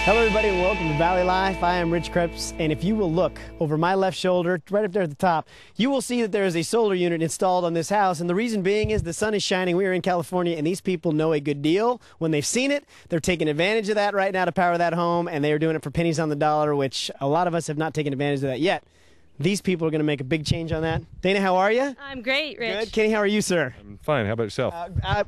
Hello everybody and welcome to Valley Life. I am Rich Krebs, and if you will look over my left shoulder, right up there at the top, you will see that there is a solar unit installed on this house, and the reason being is the sun is shining. We are in California, and these people know a good deal. When they've seen it, they're taking advantage of that right now to power that home, and they are doing it for pennies on the dollar, which a lot of us have not taken advantage of that yet. These people are going to make a big change on that. Dana, how are you? I'm great, Rich. Good. Kenny, how are you, sir? I'm fine. How about yourself?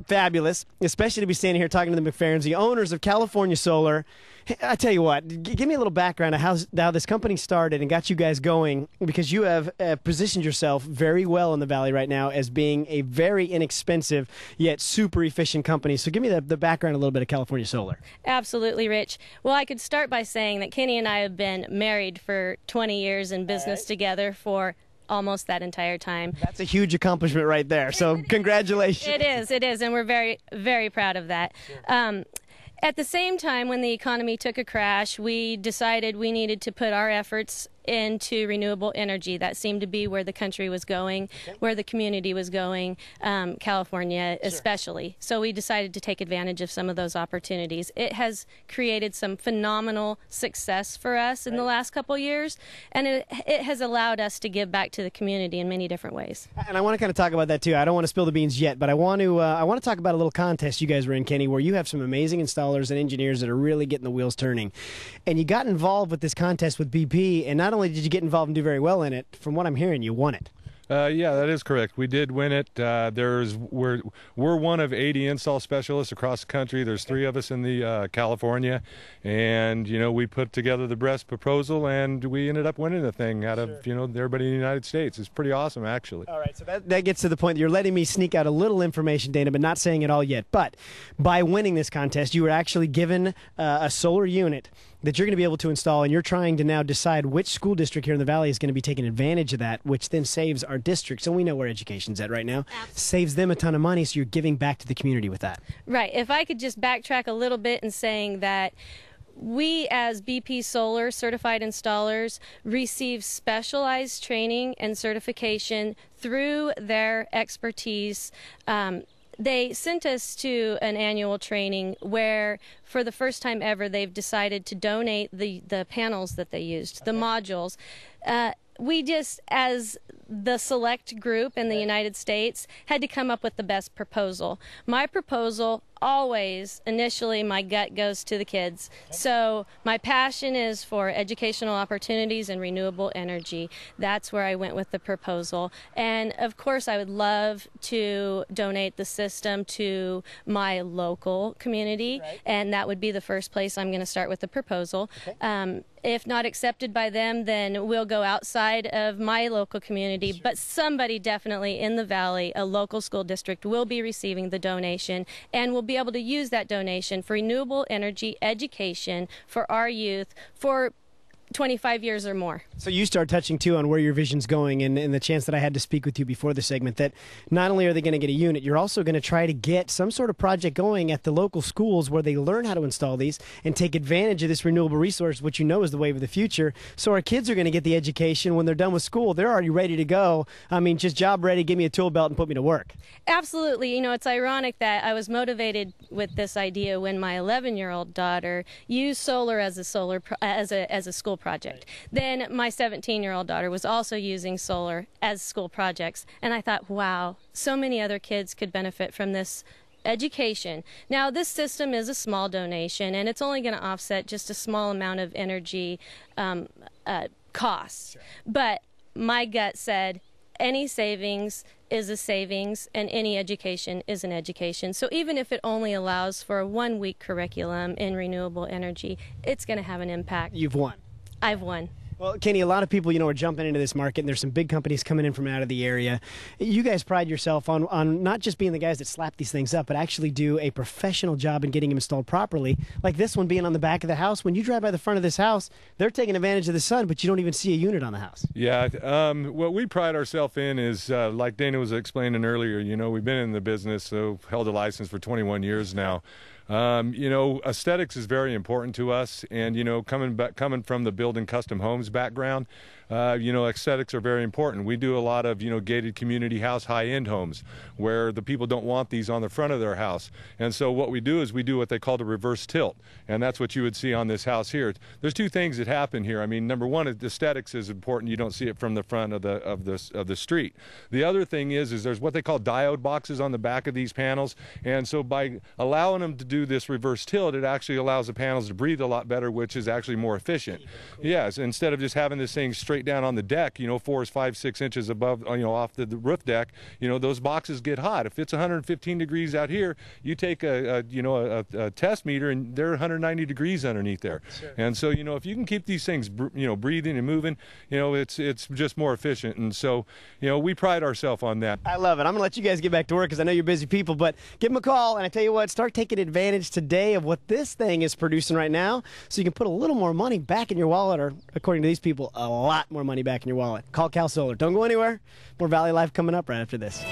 Fabulous, especially to be standing here talking to the McFerrins, the owners of California Solar. Hey, I tell you what, give me a little background of how this company started and got you guys going, because you have positioned yourself very well in the Valley right now as being a very inexpensive yet super efficient company. So give me the background a little bit of California Solar. Absolutely, Rich. Well, I could start by saying that Kenny and I have been married for 20 years in business together for almost that entire time. That's a huge accomplishment right there. So congratulations. It is, and we're very, very proud of that. Sure. At the same time, when the economy took a crash, we decided we needed to put our efforts into renewable energy. That seemed to be where the country was going, where the community was going, California especially. So we decided to take advantage of some of those opportunities. It has created some phenomenal success for us in the last couple years, and it has allowed us to give back to the community in many different ways. And I want to kind of talk about that too. I don't want to spill the beans yet, but I want to talk about a little contest you guys were in, Kenny, where you have some amazing installers and engineers that are really getting the wheels turning. And you got involved with this contest with BP, and not only did you get involved and do very well in it, from what I'm hearing, you won it. Yeah, that is correct. We did win it. We're one of 80 install specialists across the country. There's 3 of us in the California, and we put together the best proposal, and we ended up winning the thing out of everybody in the United States. It's pretty awesome, actually. All right, so that gets to the point that you're letting me sneak out a little information, Dana, but not saying it all yet. But by winning this contest, you were actually given a solar unit that you're going to be able to install, and you're trying to now decide which school district here in the Valley is going to be taking advantage of that, which then saves our districts, and we know where education's at right now. Absolutely. Saves them a ton of money, so you're giving back to the community with that. Right. If I could just backtrack a little bit in saying that we, as BP Solar certified installers, receive specialized training and certification through their expertise. They sent us to an annual training where, for the first time ever, they've decided to donate the panels that they used, the modules. We just, as the select group in the United States, had to come up with the best proposal. My proposal, always, initially, my gut goes to the kids. So my passion is for educational opportunities and renewable energy. That's where I went with the proposal. And of course, I would love to donate the system to my local community, and that would be the first place I'm going to start with the proposal. If not accepted by them, then we'll go outside of my local community, but somebody definitely in the Valley, a local school district, will be receiving the donation and will be able to use that donation for renewable energy education for our youth for 25 years or more. So you start touching too on where your vision's going, and the chance that I had to speak with you before the segment, that not only are they going to get a unit, you're also going to try to get some sort of project going at the local schools where they learn how to install these and take advantage of this renewable resource, which you know is the wave of the future. So our kids are going to get the education when they're done with school. They're already ready to go. I mean, just job ready, give me a tool belt and put me to work. Absolutely. It's ironic that I was motivated with this idea when my 11-year-old daughter used solar as a school project. Then my 17-year-old daughter was also using solar as school projects, and I thought, wow, so many other kids could benefit from this education. Now, this system is a small donation, and it's only going to offset just a small amount of energy costs. But my gut said any savings is a savings, and any education is an education. So even if it only allows for a 1-week curriculum in renewable energy, it's going to have an impact. You've won. I've won. Well, Kenny, a lot of people, are jumping into this market, and there's some big companies coming in from out of the area. You guys pride yourself on not just being the guys that slap these things up, but actually do a professional job in getting them installed properly. Like this one being on the back of the house. When you drive by the front of this house, they're taking advantage of the sun, but you don't even see a unit on the house. Yeah, what we pride ourselves in is, like Dana was explaining earlier, we've been in the business, so held a license for 21 years now. Aesthetics is very important to us, and coming from the building custom homes background, aesthetics are very important. We do a lot of, gated community house, high-end homes where the people don't want these on the front of their house. And so what we do is we do what they call the reverse tilt. And that's what you would see on this house here. There's two things that happen here. I mean, number one, aesthetics is important. You don't see it from the front of the street. The other thing is there's what they call diode boxes on the back of these panels. And so by allowing them to do this reverse tilt, it actually allows the panels to breathe a lot better, which is actually more efficient. Yes, instead of just having this thing straight down on the deck, 4, 5, 6 inches above, off the roof deck, those boxes get hot. If it's 115 degrees out here, you take a test meter and they're 190 degrees underneath there. Sure. And so, if you can keep these things, breathing and moving, it's just more efficient. And so, we pride ourselves on that. I love it. I'm going to let you guys get back to work because I know you're busy people, but give them a call. And I tell you what, start taking advantage today of what this thing is producing right now so you can put a little more money back in your wallet, or according to these people, a lot more money back in your wallet. Call Cal Solar. Don't go anywhere. More Valley Life coming up right after this.